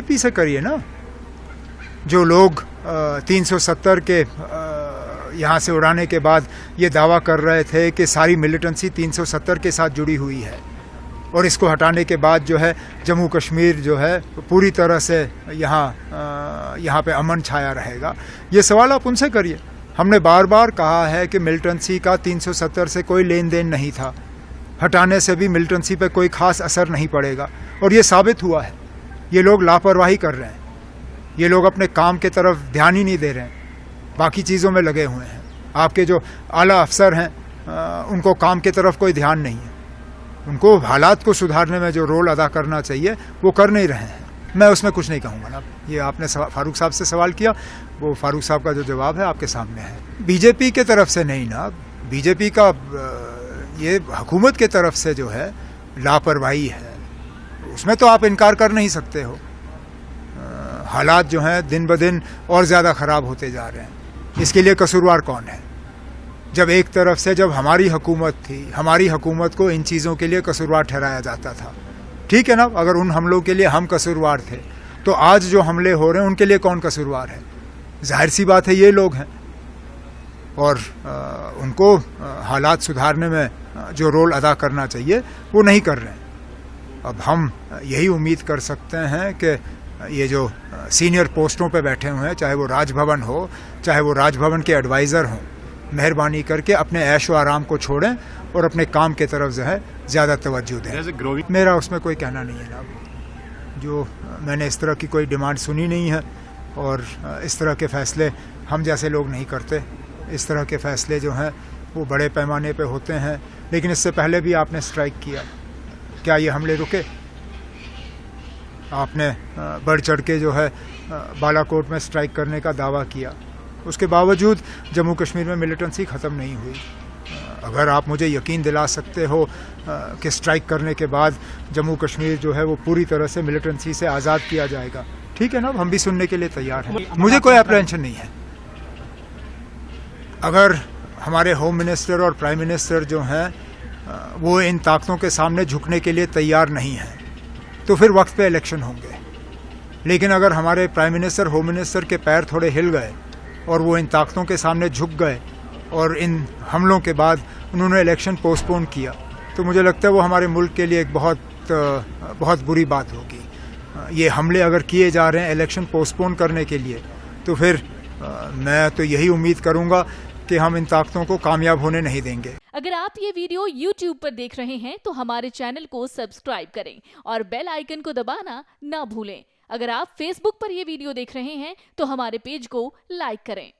BJP से करिए ना। जो लोग 370 के यहाँ से उड़ाने के बाद ये दावा कर रहे थे कि सारी मिलिटेंसी 370 के साथ जुड़ी हुई है और इसको हटाने के बाद जो है जम्मू कश्मीर जो है पूरी तरह से यहाँ पे अमन छाया रहेगा, ये सवाल आप उनसे करिए। हमने बार बार कहा है कि मिलिटेंसी का 370 से कोई लेन देन नहीं था, हटाने से भी मिलिटेंसी पे कोई खास असर नहीं पड़ेगा और ये साबित हुआ है। ये लोग लापरवाही कर रहे हैं, ये लोग अपने काम के तरफ ध्यान ही नहीं दे रहे हैं, बाकी चीज़ों में लगे हुए हैं। आपके जो आला अफसर हैं उनको काम की तरफ कोई ध्यान नहीं है, उनको हालात को सुधारने में जो रोल अदा करना चाहिए वो कर नहीं रहे हैं। मैं उसमें कुछ नहीं कहूँगा ना। ये आपने फारूक साहब से सवाल किया, वो फारूक साहब का जो जवाब है आपके सामने है। बीजेपी के तरफ से नहीं ना, बीजेपी का ये हुकूमत के तरफ से जो है लापरवाही है, उसमें तो आप इनकार कर नहीं सकते हो। हालात जो हैं दिन ब दिन और ज़्यादा ख़राब होते जा रहे हैं। इसके लिए कसूरवार कौन है? जब एक तरफ से जब हमारी हुकूमत थी, हमारी हुकूमत को इन चीज़ों के लिए कसूरवार ठहराया जाता था, ठीक है ना। अगर उन हमलों के लिए हम कसूरवार थे तो आज जो हमले हो रहे हैं उनके लिए कौन कसूरवार है? जाहिर सी बात है ये लोग हैं और उनको हालात सुधारने में जो रोल अदा करना चाहिए वो नहीं कर रहे हैं। अब हम यही उम्मीद कर सकते हैं कि ये जो सीनियर पोस्टों पे बैठे हुए हैं, चाहे वो राजभवन हो, चाहे वो राजभवन के एडवाइज़र हों, मेहरबानी करके अपने ऐश व आराम को छोड़ें और अपने काम के तरफ जो है ज़्यादा तवज्जो दें। मेरा उसमें कोई कहना नहीं है ना, जो मैंने इस तरह की कोई डिमांड सुनी नहीं है और इस तरह के फ़ैसले हम जैसे लोग नहीं करते। इस तरह के फ़ैसले जो हैं वो बड़े पैमाने पे होते हैं। लेकिन इससे पहले भी आपने स्ट्राइक किया, क्या ये हमले रुके? आपने बढ़ चढ़ के जो है बालाकोट में स्ट्राइक करने का दावा किया, उसके बावजूद जम्मू कश्मीर में मिलिटेंसी ख़त्म नहीं हुई। अगर आप मुझे यकीन दिला सकते हो कि स्ट्राइक करने के बाद जम्मू कश्मीर जो है वो पूरी तरह से मिलिटेंसी से आज़ाद किया जाएगा, ठीक है ना, हम भी सुनने के लिए तैयार हैं। मुझे कोई अप्रहेंशन नहीं है। अगर हमारे होम मिनिस्टर और प्राइम मिनिस्टर जो हैं वो इन ताकतों के सामने झुकने के लिए तैयार नहीं हैं तो फिर वक्त पे इलेक्शन होंगे। लेकिन अगर हमारे प्राइम मिनिस्टर, होम मिनिस्टर के पैर थोड़े हिल गए और वो इन ताकतों के सामने झुक गए और इन हमलों के बाद उन्होंने इलेक्शन पोस्टपोन किया, तो मुझे लगता है वो हमारे मुल्क के लिए एक बहुत बुरी बात होगी। ये हमले अगर किए जा रहे हैं इलेक्शन पोस्टपोन करने के लिए, तो फिर मैं तो यही उम्मीद करूँगा कि हम इन ताकतों को कामयाब होने नहीं देंगे। अगर आप ये वीडियो YouTube पर देख रहे हैं तो हमारे चैनल को सब्सक्राइब करें और बेल आइकन को दबाना ना भूलें। अगर आप Facebook पर ये वीडियो देख रहे हैं तो हमारे पेज को लाइक करें।